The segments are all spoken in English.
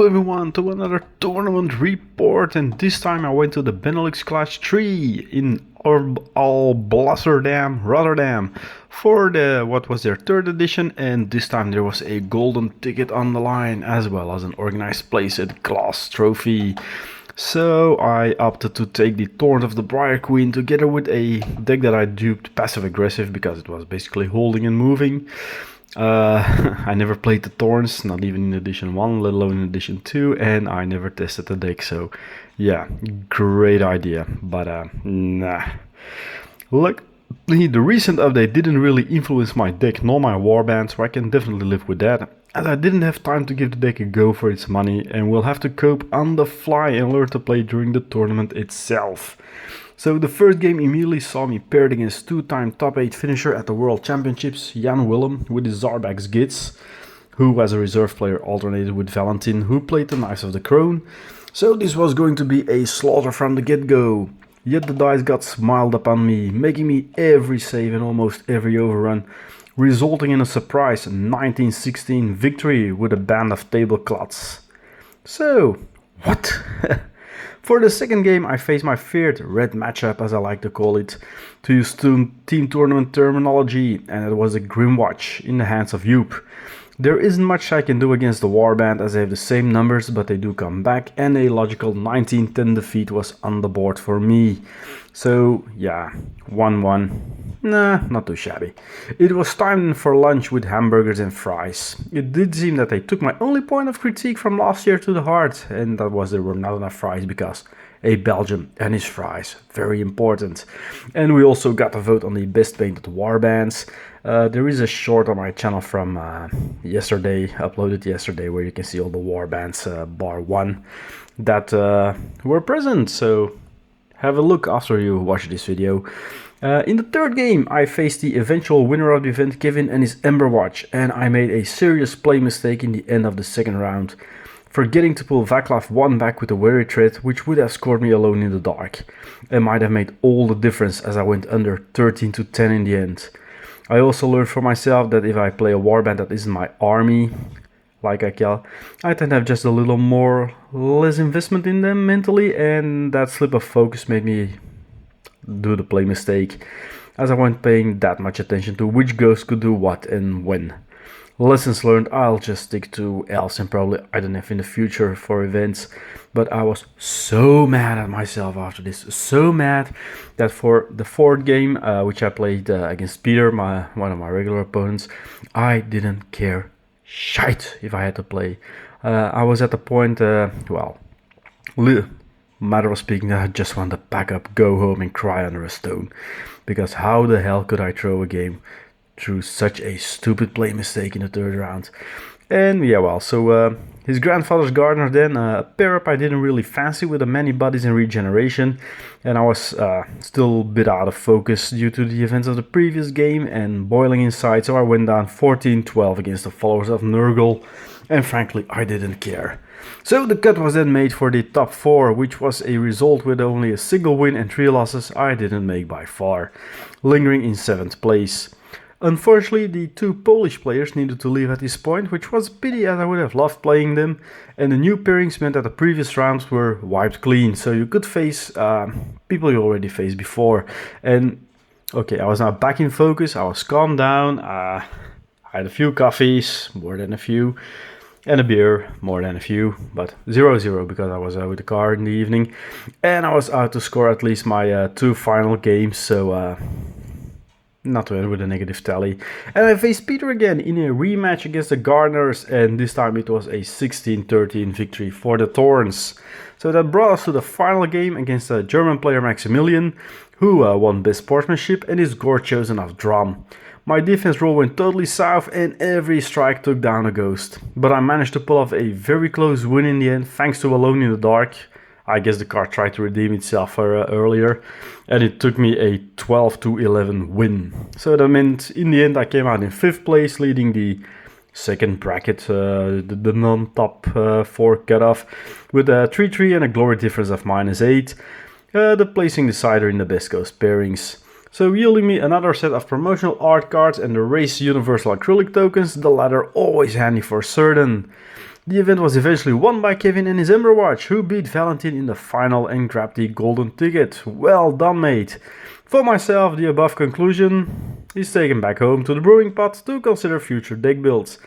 Hello everyone to another tournament report, and this time I went to the Benelux Class 3 in Rotterdam for what was their third edition, and this time there was a golden ticket on the line as well as an organized place at Glass Trophy. So I opted to take the Thorn of the Briar Queen together with a deck that I duped passive aggressive because it was basically holding and moving. I never played the Thorns, not even in edition 1, let alone in edition 2, and I never tested the deck, so yeah, great idea, but nah. Look, the recent update didn't really influence my deck nor my warband, so I can definitely live with that, as I didn't have time to give the deck a go for its money and will have to cope on the fly and learn to play during the tournament itself. So the first game immediately saw me paired against two-time top 8 finisher at the World Championships, Jan Willem, with his Zarbax Gits, who as a reserve player alternated with Valentin, who played the Knights of the Crown. So this was going to be a slaughter from the get-go. Yet the dice got smiled upon me, making me every save and almost every overrun, resulting in a surprise 1916 victory with a band of tablecloths. So, what? For the second game I faced my feared red matchup, as I like to call it, to use team tournament terminology, and it was a Grimwatch in the hands of Joop. There isn't much I can do against the warband as they have the same numbers, but they do come back, and a logical 19-10 defeat was on the board for me. So yeah, 1-1. Nah, not too shabby. It was time for lunch with hamburgers and fries. It did seem that they took my only point of critique from last year to the heart, and that was there were not enough fries because a Belgian and his fries, very important. And we also got a vote on the best painted warbands. There is a short on my channel from yesterday, uploaded yesterday, where you can see all the warbands bar one that were present, so have a look after you watch this video. In the third game, I faced the eventual winner of the event, Kevin, and his Ember Watch, and I made a serious play mistake in the end of the second round, forgetting to pull Vaclav 1 back with a Weary Thread, which would have scored me alone in the dark, and might have made all the difference as I went under 13-10 in the end. I also learned for myself that if I play a warband that isn't my army, like I tend to have just a little less investment in them mentally, and that slip of focus made me do the play mistake, as I wasn't paying that much attention to which ghost could do what and when. Lessons learned, I'll just stick to elves and probably IDNF in the future for events, but I was so mad at myself after this, so mad that for the fourth game, which I played against Peter, one of my regular opponents, I didn't care shite if I had to play. I was at the point, matter of speaking, that I just wanted to pack up, go home and cry under a stone, because how the hell could I throw a game through such a stupid play mistake in the third round? And yeah, well, so his grandfather's gardener then, a pair up I didn't really fancy with the many bodies and regeneration, and I was still a bit out of focus due to the events of the previous game and boiling inside, so I went down 14-12 against the followers of Nurgle, and frankly I didn't care. So the cut was then made for the top 4, which was a result with only a single win and 3 losses I didn't make by far, lingering in 7th place. Unfortunately, the 2 Polish players needed to leave at this point, which was a pity as I would have loved playing them, and the new pairings meant that the previous rounds were wiped clean, so you could face people you already faced before. And okay, I was now back in focus, I was calmed down, I had a few coffees, more than a few, and a beer, more than a few, but 0-0 because I was with the car in the evening, and I was out to score at least my 2 final games, so not to end with a negative tally. And I faced Peter again in a rematch against the Gardeners, and this time it was a 16-13 victory for the Thorns. So that brought us to the final game against the German player Maximilian, who won best sportsmanship and his gore chosen of drum. My defense roll went totally south and every strike took down a ghost, but I managed to pull off a very close win in the end thanks to Alone in the Dark. I guess the card tried to redeem itself earlier, and it took me a 12-11 win. So that meant in the end I came out in 5th place, leading the second bracket, the non-top 4 cutoff, with a 3-3 and a glory difference of -8, the placing decider in the best ghost pairings. So yielding me another set of promotional art cards and the race universal acrylic tokens, the latter always handy for certain. The event was eventually won by Kevin and his Emberwatch, who beat Valentin in the final and grabbed the golden ticket. Well done, mate. For myself, the above conclusion is taken back home to the brewing pot to consider future deck builds,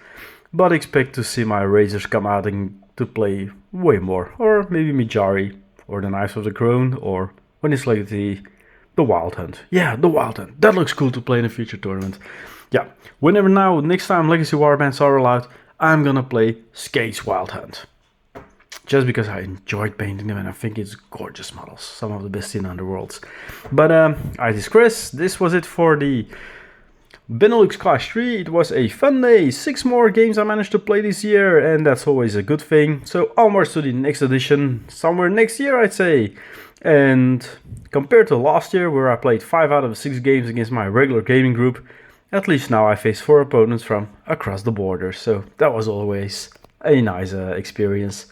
but expect to see my Razors come out and to play way more, or maybe Mijari, or the Knives of the Crown, or when it's like the Wild Hunt. Yeah, the Wild Hunt. That looks cool to play in a future tournament. Yeah, whenever now, next time Legacy Warbands are allowed, I'm gonna play Skate's Wild Hunt. Just because I enjoyed painting them and I think it's gorgeous models. Some of the best in Underworlds. But I digress. This was it for the Benelux Clash 3. It was a fun day. 6 more games I managed to play this year, and that's always a good thing. So onwards to the next edition, somewhere next year I'd say. And compared to last year, where I played 5 out of 6 games against my regular gaming group, at least now I face 4 opponents from across the border. So that was always a nice experience.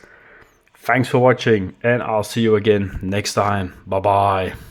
Thanks for watching, and I'll see you again next time. Bye bye.